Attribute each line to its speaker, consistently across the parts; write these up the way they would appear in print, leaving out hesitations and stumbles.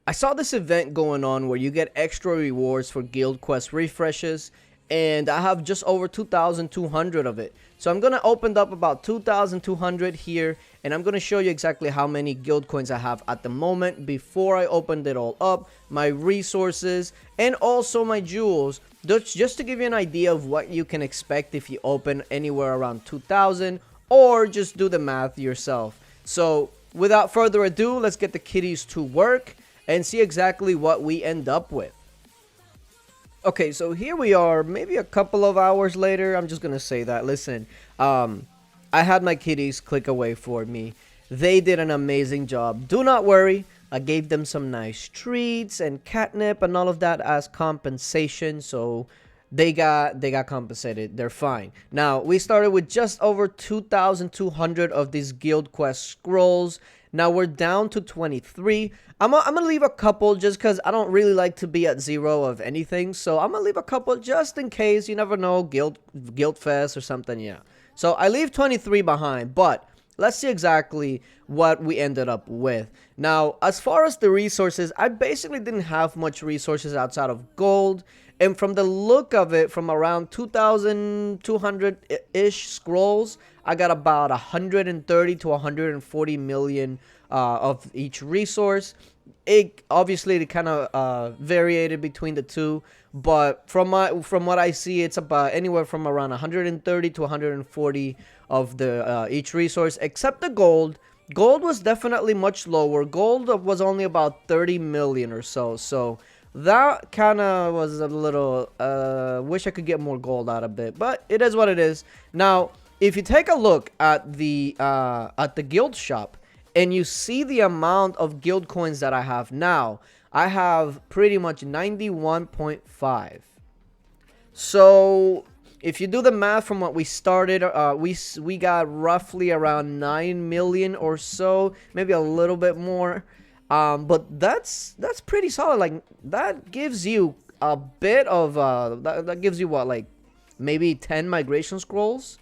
Speaker 1: I saw this event going on where you get extra rewards for Guild Quest refreshes, and I have just over 2,200 of it. So I'm going to open up about 2,200 here, and I'm going to show you exactly how many guild coins I have at the moment before I opened it all up, my resources, and also my jewels, just to give you an idea of what you can expect if you open anywhere around 2,000, or just do the math yourself. So without further ado, let's get the kitties to work and see exactly what we end up with. Okay, so here we are, maybe a couple of hours later. I'm just gonna say that. Listen, I had my kitties click away for me. They did an amazing job. Do not worry. I gave them some nice treats and catnip and all of that as compensation. So they got compensated. They're fine. Now, we started with just over 2,200 of these guild quest scrolls. Now we're down to 23. I'm gonna leave a couple just because I don't really like to be at zero of anything. So I'm gonna leave a couple just in case. You never know, guild fest or something. Yeah. So I leave 23 behind, but let's see exactly what we ended up with. Now, as far as the resources, I basically didn't have much resources outside of gold. And from the look of it, from around 2,200-ish scrolls, I got about 130 to 140 million of each resource. It obviously kind of variated between the two, but from what I see, it's about anywhere from around 130 to 140 of the each resource, except the gold. Gold was definitely much lower. Gold was only about 30 million or so. So that kind of was a little, wish I could get more gold out of it, but it is what it is. Now, if you take a look at the guild shop and you see the amount of guild coins that I have now, I have pretty much 91.5. So if you do the math from what we started, we got roughly around 9 million or so, maybe a little bit more. But that's pretty solid. Like, that gives you a bit of that gives you what, like maybe 10 migration scrolls.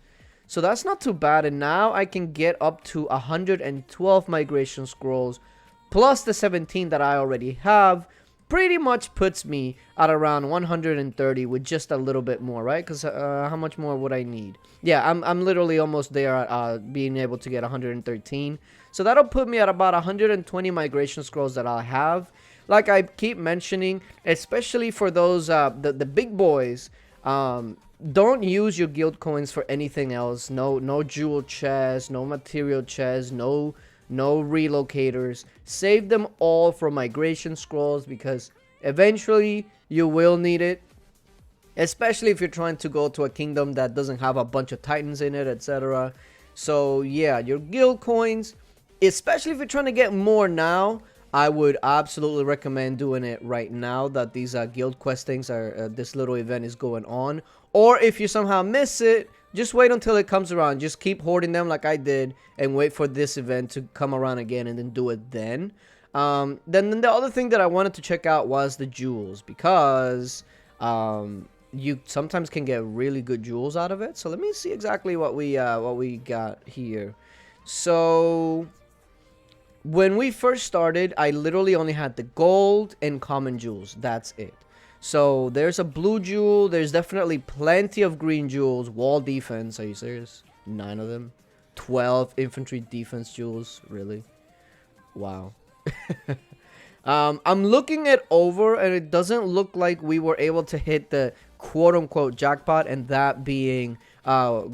Speaker 1: So that's not too bad. And now I can get up to 112 migration scrolls plus the 17 that I already have. Pretty much puts me at around 130 with just a little bit more, right? Because how much more would I need? Yeah, I'm literally almost there at being able to get 113. So that'll put me at about 120 migration scrolls that I'll have. Like I keep mentioning, especially for those the big boys, don't use your guild coins for anything else. No jewel chests, no material chests, no relocators. Save them all for migration scrolls because eventually you will need it, especially if you're trying to go to a kingdom that doesn't have a bunch of titans in it, etc. So yeah, your guild coins, especially if you're trying to get more now, I would absolutely recommend doing it right now that these guild quest things are this little event is going on. Or if you somehow miss it, just wait until it comes around. Just keep hoarding them like I did and wait for this event to come around again and then do it then. Then the other thing that I wanted to check out was the jewels, because you sometimes can get really good jewels out of it. So let me see exactly what we got here. So when we first started, I literally only had the gold and common jewels. That's it. So there's a blue jewel. There's definitely plenty of green jewels. Wall defense. Are you serious? 9 of them. 12 infantry defense jewels. Really? Wow. I'm looking it over, and it doesn't look like we were able to hit the quote-unquote jackpot, and that being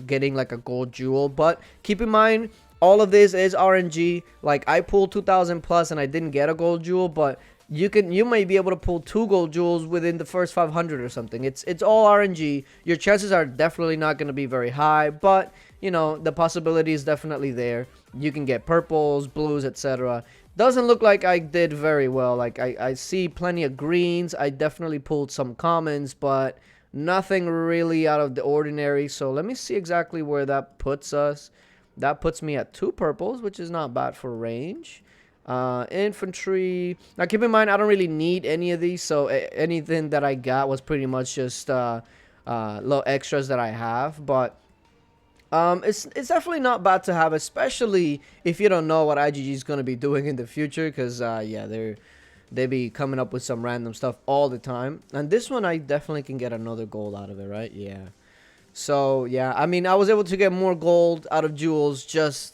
Speaker 1: getting like a gold jewel. But keep in mind, all of this is RNG. Like, I pulled 2,000 plus and I didn't get a gold jewel, but you may be able to pull 2 gold jewels within the first 500 or something. It's all RNG. Your chances are definitely not going to be very high, but you know, the possibility is definitely there. You can get purples, blues, etc. Doesn't look like I did very well. Like, I see plenty of greens. I definitely pulled some commons, but nothing really out of the ordinary. So let me see exactly where that puts us. That puts me at 2 purples, which is not bad for range. Infantry. Now, keep in mind, I don't really need any of these, so anything that I got was pretty much just little extras that I have. But it's definitely not bad to have, especially if you don't know what IGG is going to be doing in the future, because yeah, they be coming up with some random stuff all the time. And this one, I definitely can get another gold out of it, right? Yeah. So, yeah, I mean, I was able to get more gold out of jewels, just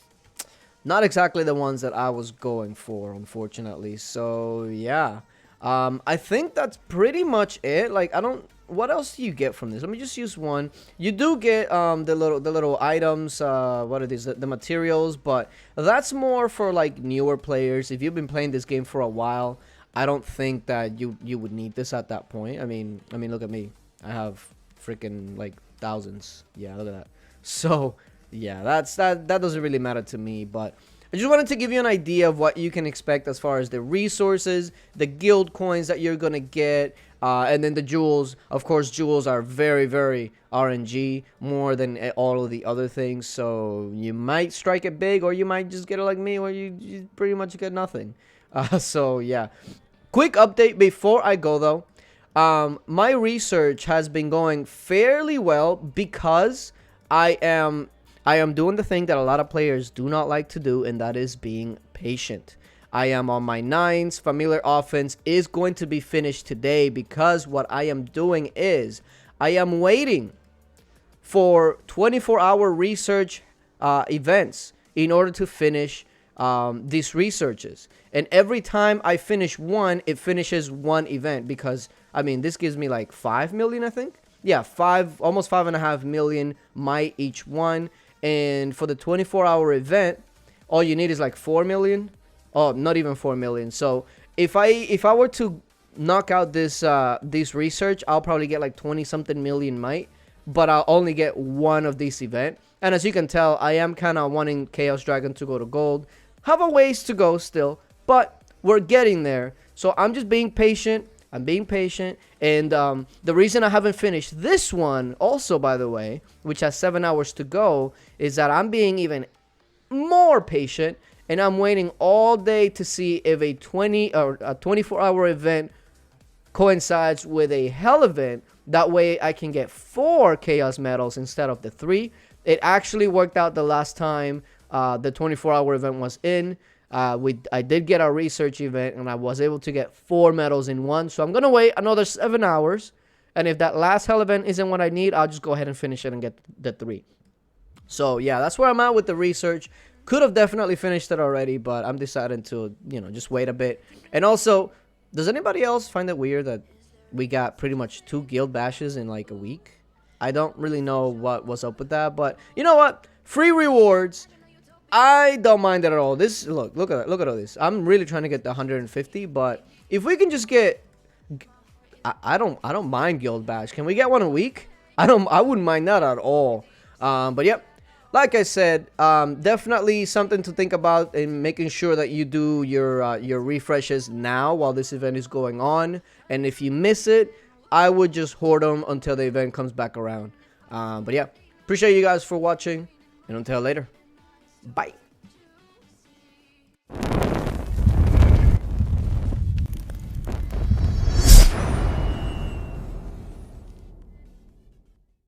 Speaker 1: not exactly the ones that I was going for, unfortunately. So, yeah. I think that's pretty much it. Like, I don't... What else do you get from this? Let me just use one. You do get the little items. What are these? The materials, but that's more for like newer players. If you've been playing this game for a while, I don't think that you would need this at that point. I mean, look at me. I have freaking like thousands. Yeah, look at that. So yeah, that doesn't really matter to me, but I just wanted to give you an idea of what you can expect as far as the resources, the guild coins that you're gonna get, and then the jewels. Of course, jewels are very, very RNG, more than all of the other things. So you might strike it big, or you might just get it like me, where you pretty much get nothing. So yeah, quick update before I go though. My research has been going fairly well because I am doing the thing that a lot of players do not like to do, and that is being patient. I am on my 9s. Familiar offense is going to be finished today because what I am doing is I am waiting for 24-hour research events in order to finish these researches. And every time I finish one, it finishes one event because, I mean, this gives me like 5 million, I think. Yeah, almost 5.5 million might each one. And for the 24-hour event, all you need is like 4 million. Oh, not even 4 million. So if I were to knock out this research, I'll probably get like 20 something million might, but I'll only get one of these event. And as you can tell, I am kind of wanting Chaos Dragon to go to gold. Have a ways to go still, but we're getting there. So I'm just being patient. I'm being patient, and the reason I haven't finished this one also, by the way, which has 7 hours to go, is that I'm being even more patient, and I'm waiting all day to see if a 24-hour event coincides with a hell event. That way I can get 4 chaos medals instead of the 3. It actually worked out the last time the 24-hour event was in. I did get a research event, and I was able to get 4 medals in one. So I'm gonna wait another 7 hours, and if that last hell event isn't what I need, I'll just go ahead and finish it and get the 3. So yeah, that's where I'm at with the research. Could have definitely finished it already, but I'm deciding to, you know, just wait a bit. And also, does anybody else find it weird that we got pretty much 2 guild bashes in like a week? I don't really know what was up with that, but you know what? Free rewards. I don't mind that at all. This look at all this. I'm really trying to get the 150, but if we can just get, I don't mind guild bash. Can we get one a week? I wouldn't mind that at all. But yep, like I said, definitely something to think about in making sure that you do your refreshes now while this event is going on. And if you miss it, I would just hoard them until the event comes back around. But yeah, appreciate you guys for watching, and until later. Bye.